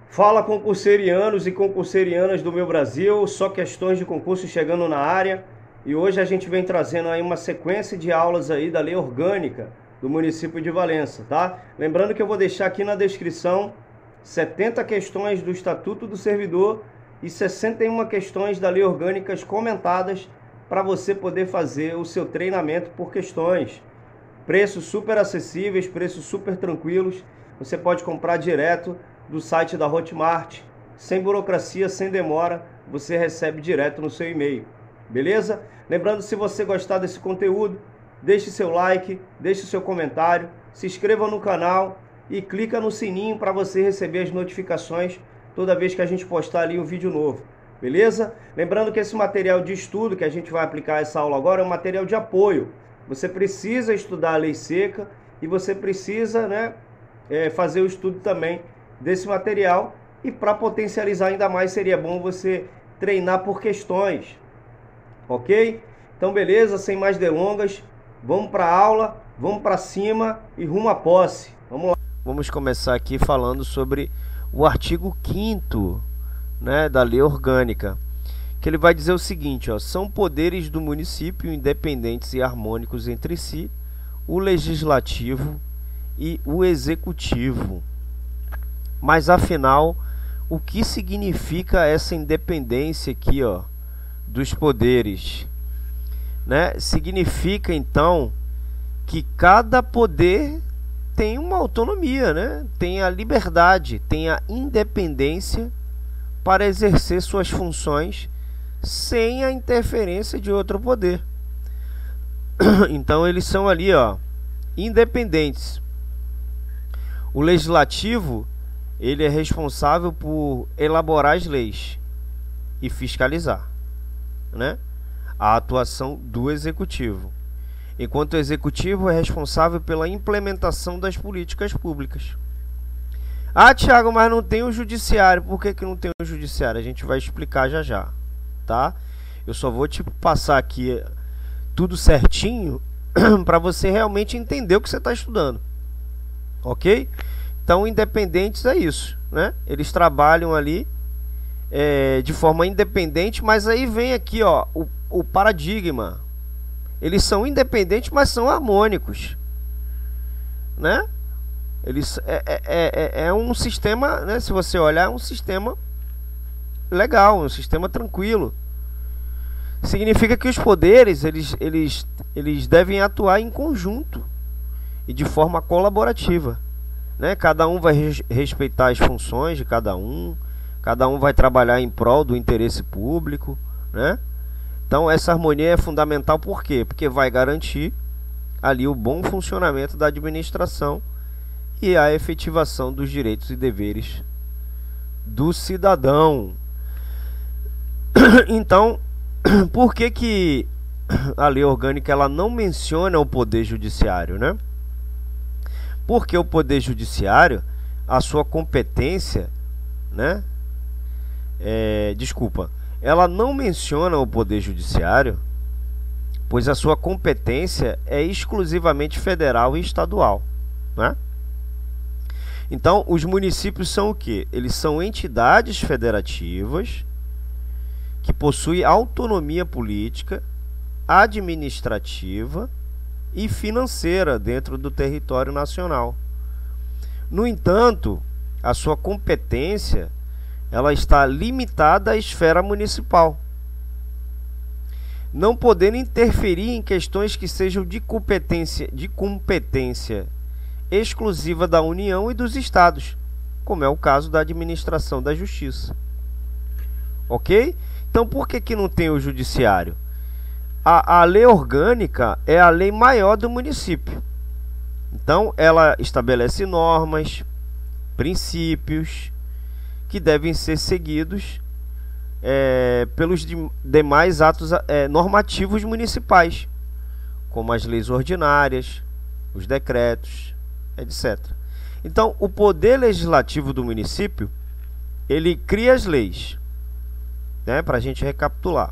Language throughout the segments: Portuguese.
Fala, concurserianos e concurserianas do meu Brasil, só questões de concurso chegando na área. E hoje a gente vem trazendo aí uma sequência de aulas aí da Lei Orgânica do município de Valença, tá? Lembrando que eu vou deixar aqui na descrição 70 questões do Estatuto do Servidor e 61 questões da Lei Orgânica comentadas para você poder fazer o seu treinamento por questões. Preços super acessíveis, preços super tranquilos. Você pode comprar direto do site da Hotmart, sem burocracia, sem demora, você recebe direto no seu e-mail, beleza? Lembrando, se você gostar desse conteúdo, deixe seu like, deixe seu comentário, se inscreva no canal e clica no sininho para você receber as notificações toda vez que a gente postar ali um vídeo novo, beleza? Lembrando que esse material de estudo que a gente vai aplicar essa aula agora é um material de apoio. Você precisa estudar a lei seca e você precisa, fazer o estudo também desse material, e para potencializar ainda mais seria bom você treinar por questões, ok? Então beleza, sem mais delongas, vamos para a aula, vamos para cima e rumo à posse. Vamos lá. Vamos começar aqui falando sobre o artigo 5º, da Lei Orgânica, que ele vai dizer o seguinte, ó: são poderes do município independentes e harmônicos entre si, o legislativo e o executivo. Mas afinal, o que significa essa independência aqui, ó, dos poderes? Significa então que cada poder tem uma autonomia, tem a liberdade, tem a independência para exercer suas funções sem a interferência de outro poder. Então eles são ali, ó, independentes. O legislativo, ele é responsável por elaborar as leis e fiscalizar, a atuação do executivo, enquanto o executivo é responsável pela implementação das políticas públicas. Ah, Thiago, mas não tem o judiciário. Por que não tem o judiciário? A gente vai explicar já já, tá? Eu só vou passar aqui tudo certinho para você realmente entender o que você está estudando, ok? Então, independentes é isso, Eles trabalham ali de forma independente, mas aí vem aqui, ó, o paradigma. Eles são independentes, mas são harmônicos, Eles é um sistema, se você olhar, é um sistema legal, um sistema tranquilo. Significa que os poderes, eles devem atuar em conjunto e de forma colaborativa. Cada um vai respeitar as funções de cada um vai trabalhar em prol do interesse público, Então essa harmonia é fundamental. Por quê? Porque vai garantir ali o bom funcionamento da administração e a efetivação dos direitos e deveres do cidadão. Então, por que a Lei Orgânica ela não menciona o Poder Judiciário, Porque o Poder Judiciário, a sua competência, ela não menciona o Poder Judiciário, pois a sua competência é exclusivamente federal e estadual, Então, os municípios são o quê? Eles são entidades federativas que possuem autonomia política, administrativa e financeira dentro do território nacional. No entanto, a sua competência ela está limitada à esfera municipal, não podendo interferir em questões que sejam de competência exclusiva da União e dos estados, como é o caso da administração da justiça. Ok? Então, por que não tem o judiciário? A lei orgânica é a lei maior do município. Então, ela estabelece normas, princípios que devem ser seguidos pelos demais atos normativos municipais, como as leis ordinárias, os decretos, etc. Então, o poder legislativo do município, ele cria as leis, para a gente recapitular.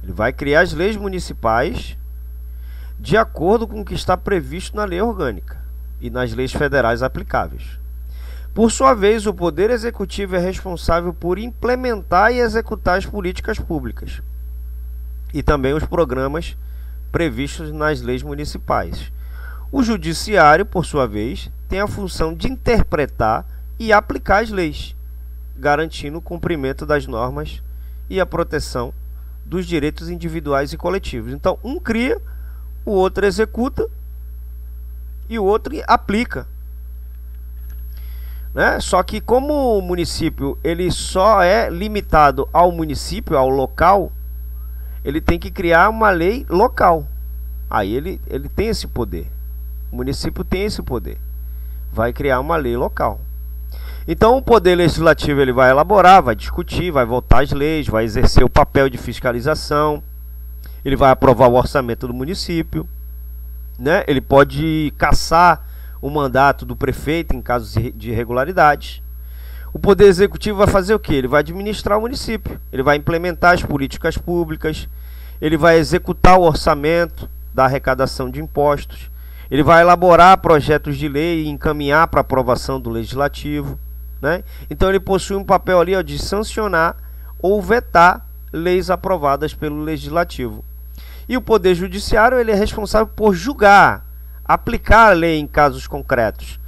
Ele vai criar as leis municipais, de acordo com o que está previsto na lei orgânica e nas leis federais aplicáveis. Por sua vez, o Poder Executivo é responsável por implementar e executar as políticas públicas e também os programas previstos nas leis municipais. O Judiciário, por sua vez, tem a função de interpretar e aplicar as leis, garantindo o cumprimento das normas e a proteção dos direitos individuais e coletivos. Então, um cria, o outro executa e o outro aplica. Né? Só que como o município ele só é limitado ao município, ao local, ele tem que criar uma lei local. Aí ele tem esse poder. O município tem esse poder. Vai criar uma lei local. Então o poder legislativo ele vai elaborar, vai discutir, vai votar as leis, vai exercer o papel de fiscalização, ele vai aprovar o orçamento do município, né? Ele pode cassar o mandato do prefeito em casos de irregularidades. O poder executivo vai fazer o quê? Ele vai administrar o município, ele vai implementar as políticas públicas, ele vai executar o orçamento da arrecadação de impostos, ele vai elaborar projetos de lei e encaminhar para aprovação do legislativo, né? Então ele possui um papel ali, ó, de sancionar ou vetar leis aprovadas pelo legislativo. E o poder judiciário ele é responsável por julgar, aplicar a lei em casos concretos,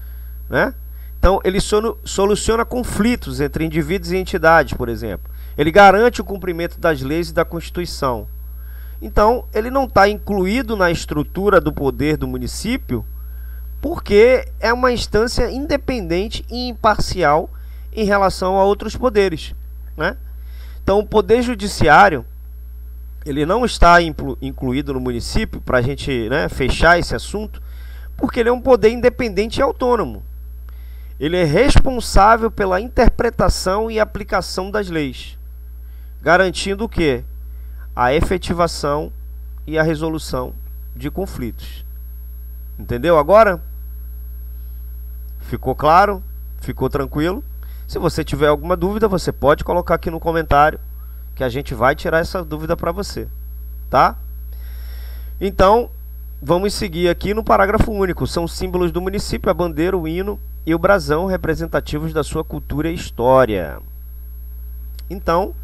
né? Então ele soluciona conflitos entre indivíduos e entidades, por exemplo. Ele garante o cumprimento das leis e da Constituição. Então ele não está incluído na estrutura do poder do município, porque é uma instância independente e imparcial em relação a outros poderes, né? Então o poder judiciário ele não está incluído no município, para a gente, né, fechar esse assunto, porque ele é um poder independente e autônomo. Ele é responsável pela interpretação e aplicação das leis, garantindo o quê? A efetivação e a resolução de conflitos. Entendeu agora? Ficou claro? Ficou tranquilo? Se você tiver alguma dúvida, você pode colocar aqui no comentário, que a gente vai tirar essa dúvida para você, tá? Então, vamos seguir aqui no parágrafo único. São símbolos do município, a bandeira, o hino e o brasão, representativos da sua cultura e história. Então,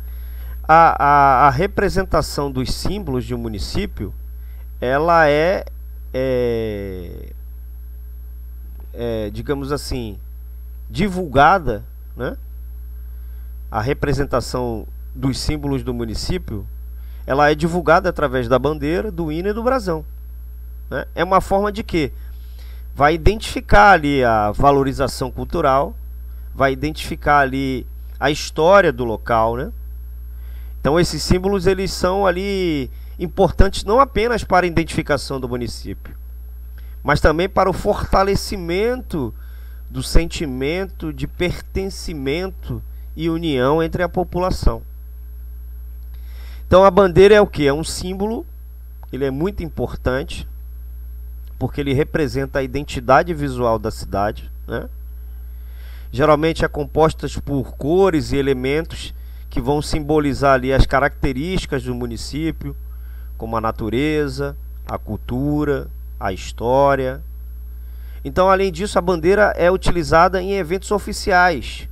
a representação dos símbolos de um município, ela digamos assim, divulgada, né? A representação dos símbolos do município, ela é divulgada através da bandeira, do hino e do brasão, né? É uma forma de quê? Vai identificar ali a valorização cultural, vai identificar ali a história do local, né? Então esses símbolos eles são ali importantes não apenas para a identificação do município, mas também para o fortalecimento do sentimento de pertencimento e união entre a população. Então a bandeira é o que? É um símbolo, ele é muito importante, porque ele representa a identidade visual da cidade, né? Geralmente é composta por cores e elementos que vão simbolizar ali as características do município, como a natureza, a cultura, a história. Então, além disso, a bandeira é utilizada em eventos oficiais,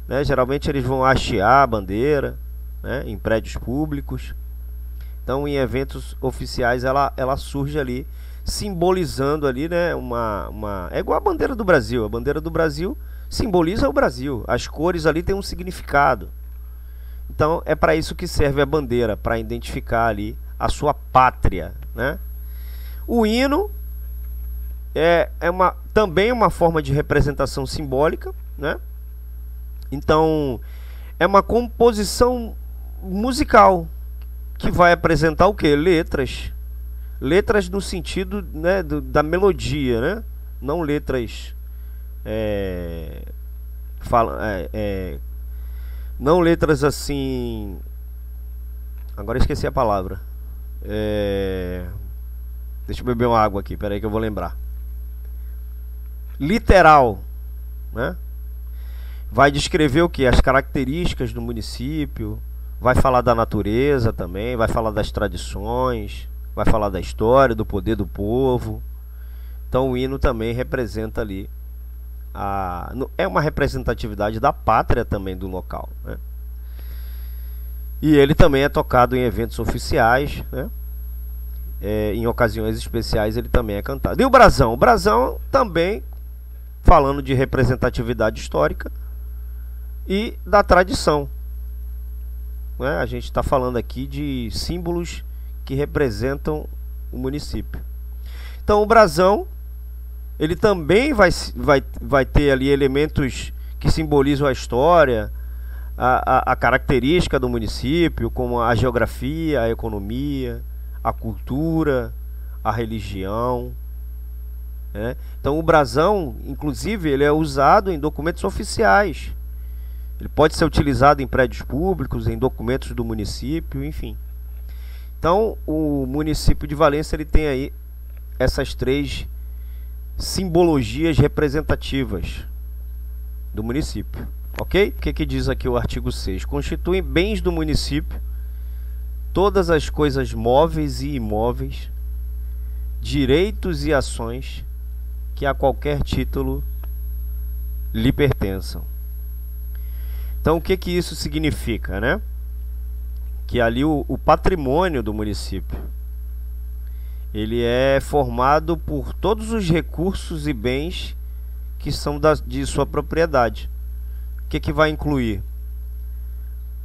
né? Geralmente eles vão hastear a bandeira, né, em prédios públicos. Então, em eventos oficiais, ela surge ali, simbolizando ali, né, é igual a bandeira do Brasil. A bandeira do Brasil simboliza o Brasil. As cores ali têm um significado. Então, é para isso que serve a bandeira, para identificar ali a sua pátria, né? O hino também uma forma de representação simbólica, né? Então, é uma composição musical que vai apresentar o que? Letras. Letras no sentido, né, da melodia, né? Não letras não letras assim. Agora esqueci a palavra. Deixa eu beber uma água aqui, peraí que eu vou lembrar. Literal, né? Vai descrever o que? As características do município, vai falar da natureza também, vai falar das tradições, vai falar da história, do poder do povo. Então o hino também representa ali, é uma representatividade da pátria também do local, né? E ele também é tocado em eventos oficiais, né? Em ocasiões especiais ele também é cantado. E o brasão? O brasão também, falando de representatividade histórica e da tradição, né? A gente está falando aqui de símbolos que representam o município. Então o brasão, ele também vai ter ali elementos que simbolizam a história, a característica do município, como a geografia, a economia, a cultura, a religião, né? Então o brasão, inclusive, ele é usado em documentos oficiais. Ele pode ser utilizado em prédios públicos, em documentos do município, enfim. Então o município de Valença, ele tem aí essas três simbologias representativas do município, ok? O que diz aqui o artigo 6? Constituem bens do município todas as coisas móveis e imóveis, direitos e ações que a qualquer título lhe pertençam. Então o que isso significa, né? Que ali o patrimônio do município, ele é formado por todos os recursos e bens que são de sua propriedade. O que vai incluir?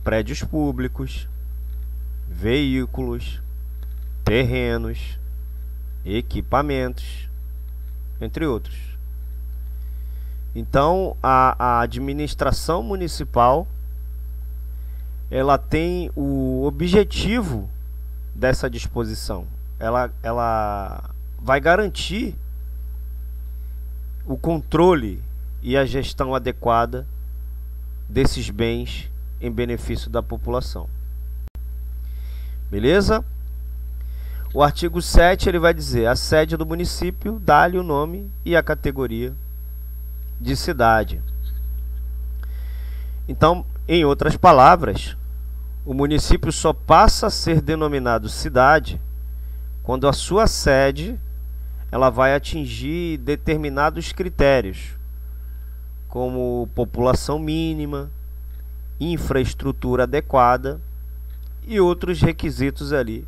Prédios públicos, veículos, terrenos, equipamentos, entre outros. Então a administração municipal, ela tem o objetivo dessa disposição. Ela vai garantir o controle e a gestão adequada desses bens em benefício da população. Beleza? O artigo 7, ele vai dizer: a sede do município dá-lhe o nome e a categoria de cidade. Então, em outras palavras, o município só passa a ser denominado cidade quando a sua sede ela vai atingir determinados critérios, como população mínima, infraestrutura adequada e outros requisitos ali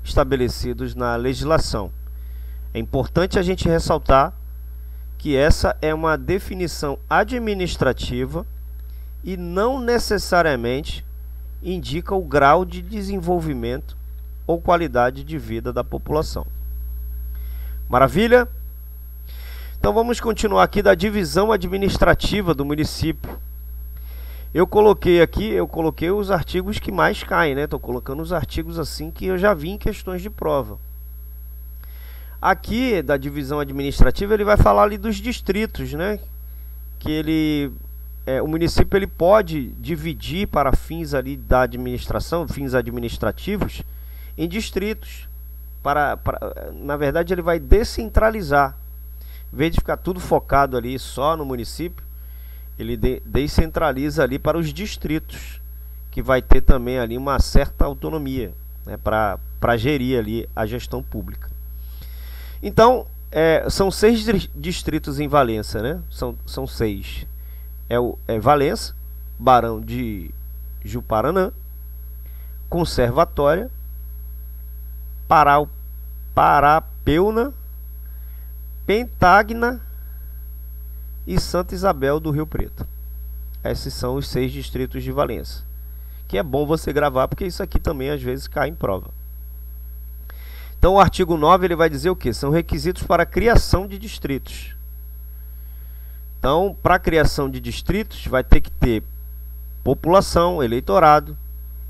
estabelecidos na legislação. É importante a gente ressaltar que essa é uma definição administrativa e não necessariamente indica o grau de desenvolvimento ou qualidade de vida da população. Maravilha? Então vamos continuar aqui da divisão administrativa do município. Eu coloquei os artigos que mais caem, né? Estou colocando os artigos assim que eu já vi em questões de prova. Aqui, da divisão administrativa, ele vai falar ali dos distritos, né? Que o município ele pode dividir para fins ali da administração, fins administrativos, em distritos. Na verdade, ele vai descentralizar. Em vez de ficar tudo focado ali só no município, ele descentraliza ali para os distritos, que vai ter também ali uma certa autonomia, né, para gerir ali a gestão pública. Então, são 6 distritos em Valença, né? São 6. Valença, Barão de Juparanã, Conservatória, Parapeuna, Pentagna e Santa Isabel do Rio Preto. Esses são os 6 distritos de Valença, que é bom você gravar, porque isso aqui também às vezes cai em prova. Então o artigo 9 ele vai dizer o que? São requisitos para a criação de distritos. Então, para a criação de distritos, vai ter que ter população, eleitorado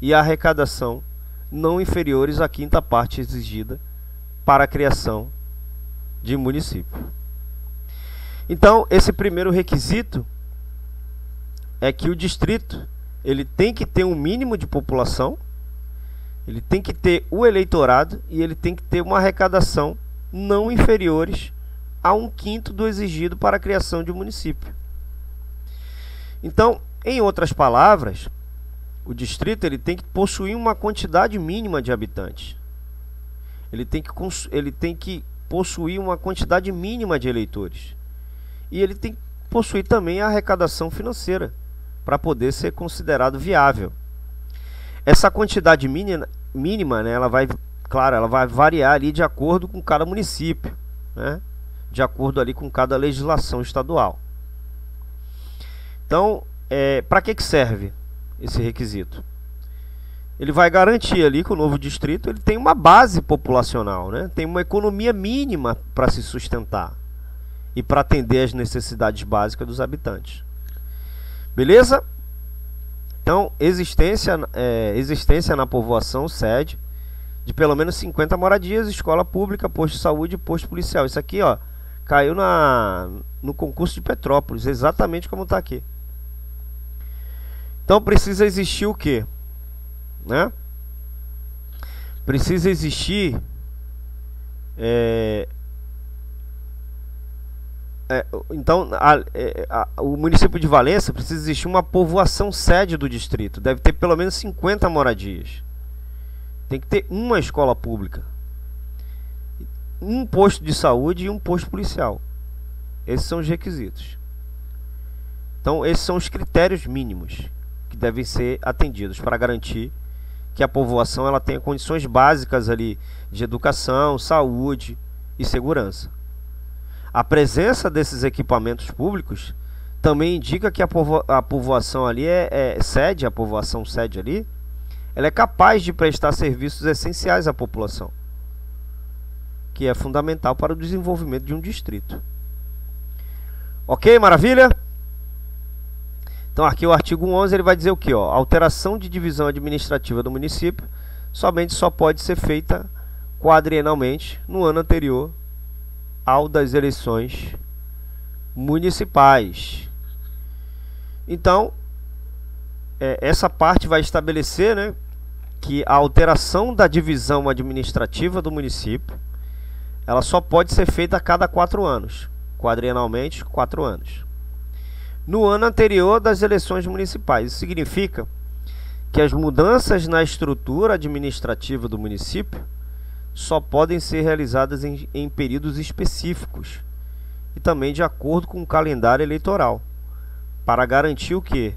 e arrecadação não inferiores à 5ª parte exigida para a criação de município. Então, esse primeiro requisito é que o distrito ele tem que ter um mínimo de população, ele tem que ter o eleitorado e ele tem que ter uma arrecadação não inferiores a 1/5 do exigido para a criação de um município. Então, em outras palavras, o distrito ele tem que possuir uma quantidade mínima de habitantes. ele tem que possuir uma quantidade mínima de eleitores. E ele tem que possuir também a arrecadação financeira para poder ser considerado viável. Essa quantidade mínima, né, ela vai variar ali de acordo com cada município, né, de acordo ali com cada legislação estadual. Então, para que serve esse requisito? Ele vai garantir ali que o novo distrito ele tem uma base populacional, né, tem uma economia mínima para se sustentar e para atender às necessidades básicas dos habitantes. Beleza? Então, existência na povoação sede de pelo menos 50 moradias, escola pública, posto de saúde e posto policial. Isso aqui, ó, caiu no concurso de Petrópolis, exatamente como está aqui. Então, precisa existir o quê? Né? Precisa existir então, o município de Valença precisa existir uma povoação sede do distrito. Deve ter pelo menos 50 moradias. Tem que ter uma escola pública, um posto de saúde e um posto policial. Esses são os requisitos. Então, esses são os critérios mínimos que devem ser atendidos para garantir que a povoação ela tenha condições básicas ali de educação, saúde e segurança. A presença desses equipamentos públicos também indica que a povoação ali a povoação sede ali, ela é capaz de prestar serviços essenciais à população, que é fundamental para o desenvolvimento de um distrito. Ok, maravilha? Então aqui o artigo 11 ele vai dizer o que? Ó, alteração de divisão administrativa do município só pode ser feita quadrienalmente no ano anterior ao das eleições municipais. Então, essa parte vai estabelecer, né, que a alteração da divisão administrativa do município ela só pode ser feita a cada 4 anos, quadrienalmente 4 anos. No ano anterior das eleições municipais. Isso significa que as mudanças na estrutura administrativa do município só podem ser realizadas em períodos específicos e também de acordo com o calendário eleitoral, para garantir o quê?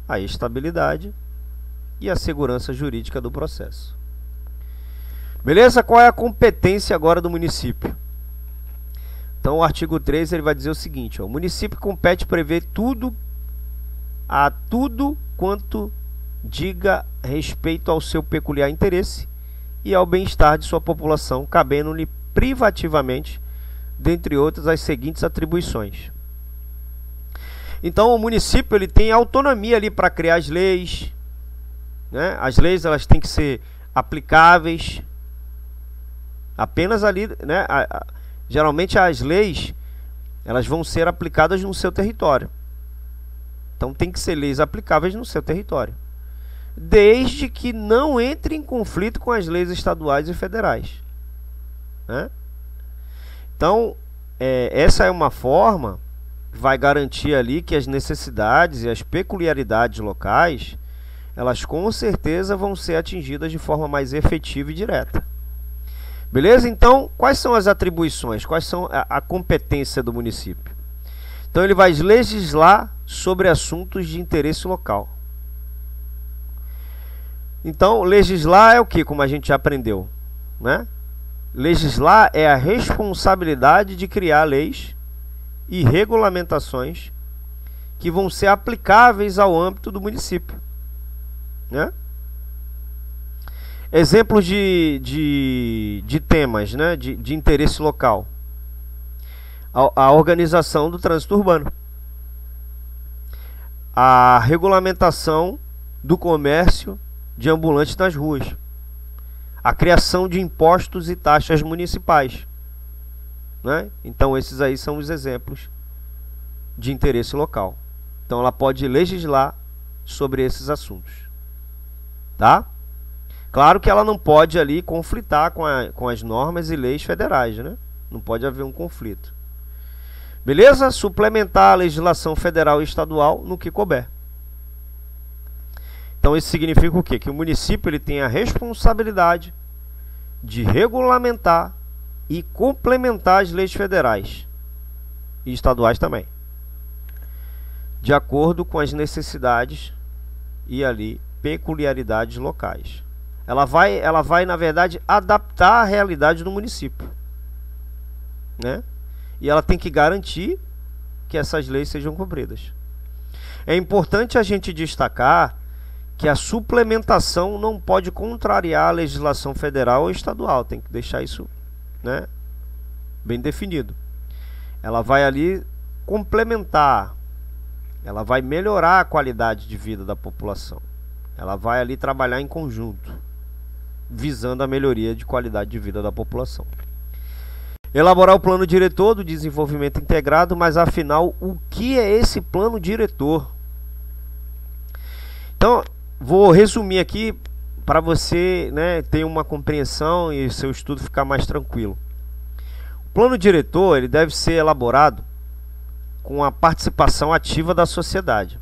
A estabilidade e a segurança jurídica do processo. Beleza? Qual é a competência agora do município? Então o artigo 3 ele vai dizer o seguinte, ó, o município compete prever tudo quanto diga respeito ao seu peculiar interesse e ao bem-estar de sua população, cabendo-lhe privativamente, dentre outras, as seguintes atribuições. Então, o município ele tem autonomia ali para criar as leis, né? As leis elas têm que ser aplicáveis apenas ali, né? Geralmente as leis elas vão ser aplicadas no seu território. Então, tem que ser leis aplicáveis no seu território, desde que não entre em conflito com as leis estaduais e federais, né? Então, essa é uma forma que vai garantir ali que as necessidades e as peculiaridades locais, elas com certeza vão ser atingidas de forma mais efetiva e direta. Beleza? Então, quais são as atribuições? Quais são a competência do município? Então, ele vai legislar sobre assuntos de interesse local. Então, legislar é o que? Como a gente já aprendeu, né? Legislar é a responsabilidade de criar leis e regulamentações que vão ser aplicáveis ao âmbito do município, né? Exemplos de temas, né? de interesse local. A organização do trânsito urbano. A regulamentação do comércio de ambulantes nas ruas, a criação de impostos e taxas municipais, né? Então esses aí são os exemplos de interesse local. Então ela pode legislar sobre esses assuntos, tá? Claro que ela não pode ali conflitar com as normas e leis federais, né? Não pode haver um conflito. Beleza? Suplementar a legislação federal e estadual no que couber. Então isso significa o quê? Que o município ele tem a responsabilidade de regulamentar e complementar as leis federais e estaduais também, de acordo com as necessidades e ali peculiaridades locais. Ela vai, na verdade, adaptar a realidade do município, né? E ela tem que garantir que essas leis sejam cumpridas. É importante a gente destacar que a suplementação não pode contrariar a legislação federal ou estadual. Tem que deixar isso, né, bem definido. Ela vai ali complementar, ela vai melhorar a qualidade de vida da população. Ela vai ali trabalhar em conjunto, visando a melhoria de qualidade de vida da população. Elaborar o plano diretor do desenvolvimento integrado, mas afinal, o que é esse plano diretor? Então, vou resumir aqui para você, né, ter uma compreensão e seu estudo ficar mais tranquilo. O plano diretor ele deve ser elaborado com a participação ativa da sociedade.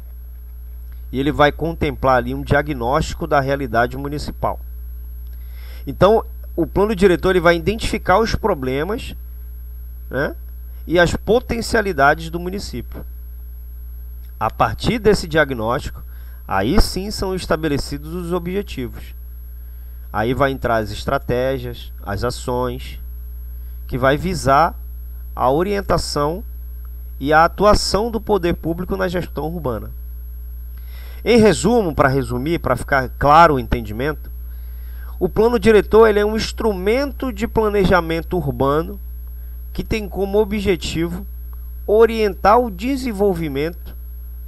E ele vai contemplar ali um diagnóstico da realidade municipal. Então, o plano diretor ele vai identificar os problemas, né, e as potencialidades do município. A partir desse diagnóstico, aí sim são estabelecidos os objetivos. Aí vai entrar as estratégias, as ações, que vai visar a orientação e a atuação do poder público na gestão urbana. Em resumo, para resumir, para ficar claro o entendimento, o plano diretor ele é um instrumento de planejamento urbano que tem como objetivo orientar o desenvolvimento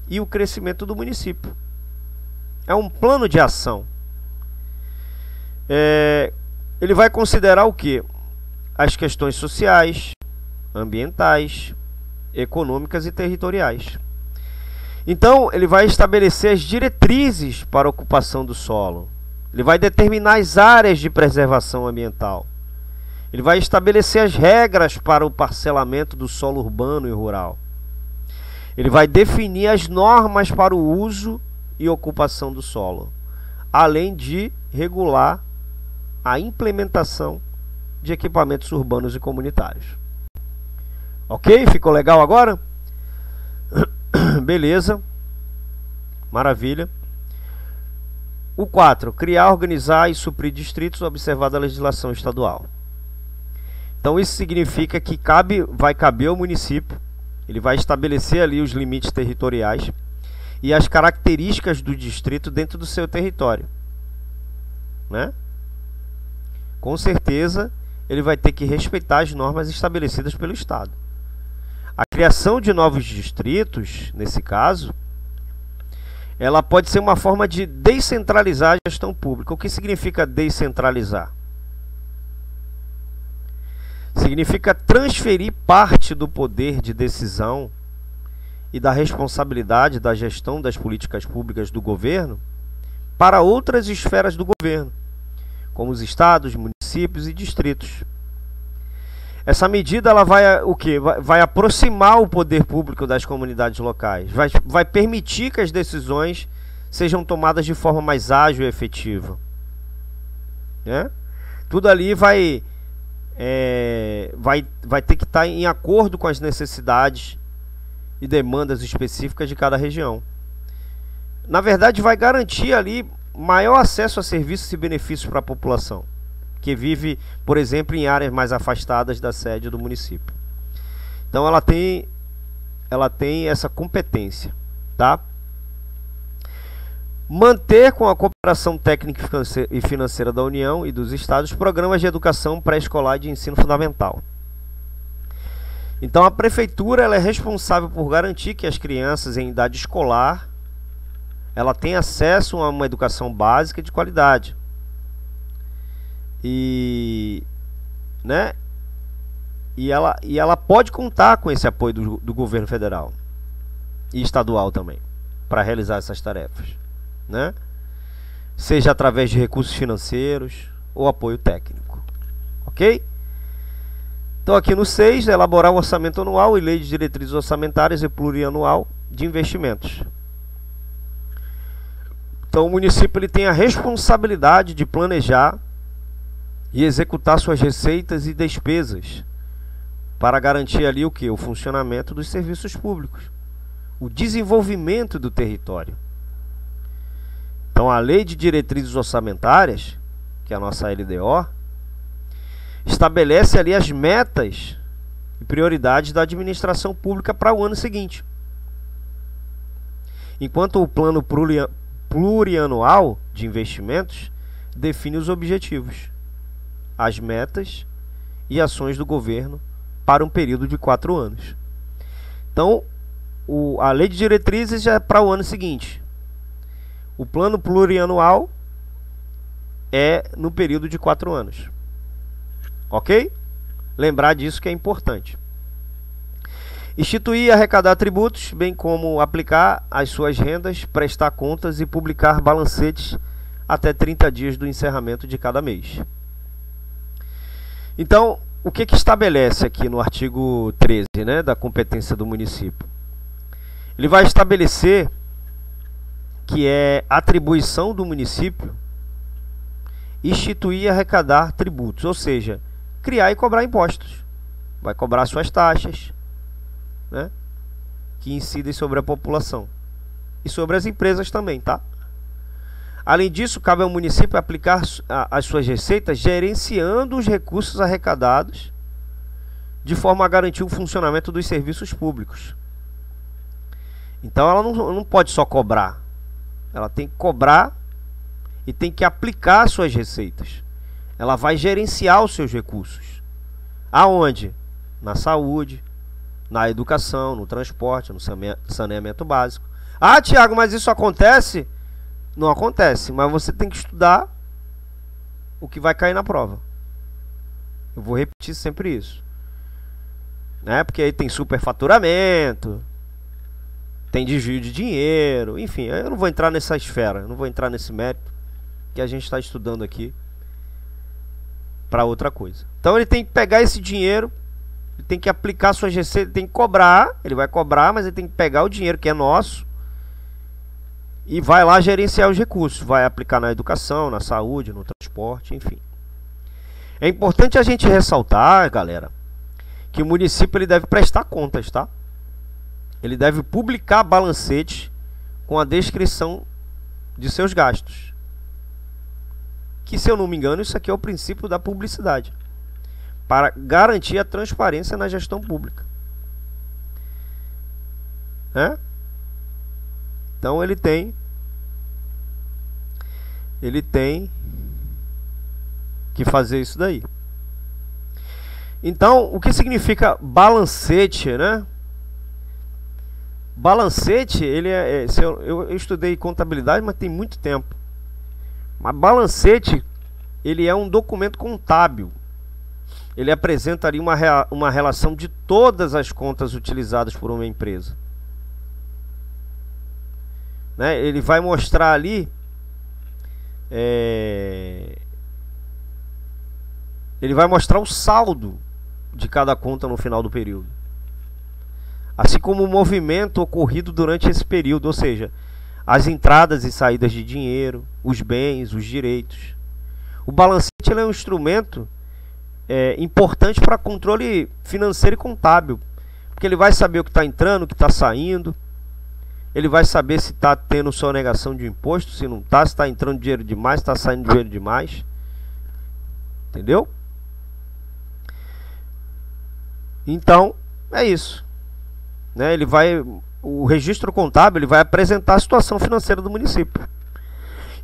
e o crescimento do município. É um plano de ação. Ele vai considerar o quê? As questões sociais, ambientais, econômicas e territoriais. Então, ele vai estabelecer as diretrizes para a ocupação do solo. Ele vai determinar as áreas de preservação ambiental. Ele vai estabelecer as regras para o parcelamento do solo urbano e rural. Ele vai definir as normas para o uso e ocupação do solo, além de regular a implementação de equipamentos urbanos e comunitários. Ok? Ficou legal agora? Beleza. Maravilha. O 4. Criar, organizar e suprir distritos observada a legislação estadual. Então isso significa que vai caber ao município, ele vai estabelecer ali os limites territoriais e as características do distrito dentro do seu território, né? Com certeza ele vai ter que respeitar as normas estabelecidas pelo Estado. A criação de novos distritos, nesse caso, ela pode ser uma forma de descentralizar a gestão pública. O que significa descentralizar? Significa transferir parte do poder de decisão e da responsabilidade da gestão das políticas públicas do governo para outras esferas do governo, como os estados, municípios e distritos. Essa medida ela vai o quê? Vai aproximar o poder público das comunidades locais, vai permitir que as decisões sejam tomadas de forma mais ágil e efetiva, né? Tudo ali vai ter que estar em acordo com as necessidades e demandas específicas de cada região. Na verdade, vai garantir ali maior acesso a serviços e benefícios para a população que vive, por exemplo, em áreas mais afastadas da sede do município. Então ela tem essa competência, tá? Manter com a cooperação técnica e financeira da União e dos estados programas de educação pré-escolar e de ensino fundamental. Então a prefeitura ela é responsável por garantir que as crianças em idade escolar ela tem acesso a uma educação básica de qualidade. E ela pode contar com esse apoio do governo federal e estadual também para realizar essas tarefas, né? Seja através de recursos financeiros ou apoio técnico. Ok? Então aqui no 6, elaborar o orçamento anual e lei de diretrizes orçamentárias e plurianual de investimentos. Então o município ele tem a responsabilidade de planejar e executar suas receitas e despesas para garantir ali o que? O funcionamento dos serviços públicos, o desenvolvimento do território. Então a Lei de Diretrizes Orçamentárias, que é a nossa LDO, estabelece ali as metas e prioridades da administração pública para o ano seguinte. Enquanto o plano plurianual de investimentos define os objetivos, as metas e ações do governo para um período de 4 anos. Então, a lei de diretrizes já é para o ano seguinte. O plano plurianual é no período de 4 anos. Ok? Lembrar disso que é importante. Instituir e arrecadar tributos, bem como aplicar as suas rendas, prestar contas e publicar balancetes até 30 dias do encerramento de cada mês. Então, o que estabelece aqui no artigo 13, né, da competência do município? Ele vai estabelecer que é atribuição do município instituir e arrecadar tributos, ou seja, criar e cobrar impostos. Vai cobrar suas taxas, né, que incidem sobre a população e sobre as empresas também, tá? Além disso, cabe ao município aplicar as suas receitas gerenciando os recursos arrecadados de forma a garantir o funcionamento dos serviços públicos. Então ela não pode só cobrar, ela tem que cobrar e tem que aplicar as suas receitas. Ela vai gerenciar os seus recursos. Aonde? Na saúde, na educação, no transporte, no saneamento básico. Ah, Tiago, mas isso acontece? Não acontece, mas você tem que estudar o que vai cair na prova. Eu vou repetir sempre isso, né? Porque aí tem superfaturamento, tem desvio de dinheiro, enfim, eu não vou entrar nessa esfera, não vou entrar nesse mérito que a gente está estudando aqui para outra coisa. Então ele tem que pegar esse dinheiro, ele tem que aplicar suas receitas, ele tem que cobrar, ele vai cobrar, mas ele tem que pegar o dinheiro que é nosso e vai lá gerenciar os recursos, vai aplicar na educação, na saúde, no transporte, enfim. É importante a gente ressaltar, galera, que o município ele deve prestar contas, tá? Ele deve publicar balancetes com a descrição de seus gastos. Que, se eu não me engano, isso aqui é o princípio da publicidade, para garantir a transparência na gestão pública, né? Então ele tem que fazer isso daí. Então, o que significa balancete, né? Balancete, ele eu estudei contabilidade, mas tem muito tempo. Mas balancete, ele é um documento contábil. Ele apresenta ali uma relação de todas as contas utilizadas por uma empresa, né? Ele vai mostrar ali ele vai mostrar o saldo de cada conta no final do período, assim como o movimento ocorrido durante esse período, ou seja, as entradas e saídas de dinheiro, os bens, os direitos. O balancete é um instrumento importante para controle financeiro e contábil, porque ele vai saber o que está entrando, o que está saindo. Ele vai saber se está tendo sonegação de imposto, se não está, se está entrando dinheiro demais, se está saindo dinheiro demais. Entendeu? Então, é isso, né? O registro contábil ele vai apresentar a situação financeira do município.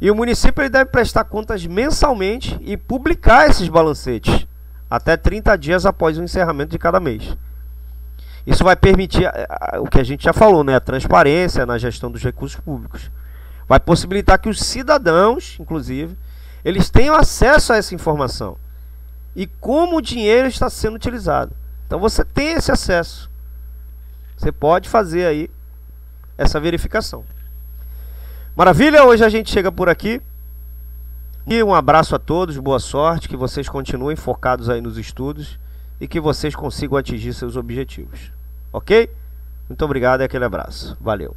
E o município ele deve prestar contas mensalmente e publicar esses balancetes até 30 dias após o encerramento de cada mês. Isso vai permitir o que a gente já falou, né? A transparência na gestão dos recursos públicos. Vai possibilitar que os cidadãos, inclusive, eles tenham acesso a essa informação e como o dinheiro está sendo utilizado. Então você tem esse acesso. Você pode fazer aí essa verificação. Maravilha? Hoje a gente chega por aqui. E um abraço a todos, boa sorte, que vocês continuem focados aí nos estudos e que vocês consigam atingir seus objetivos. Ok? Muito obrigado e aquele abraço. Valeu.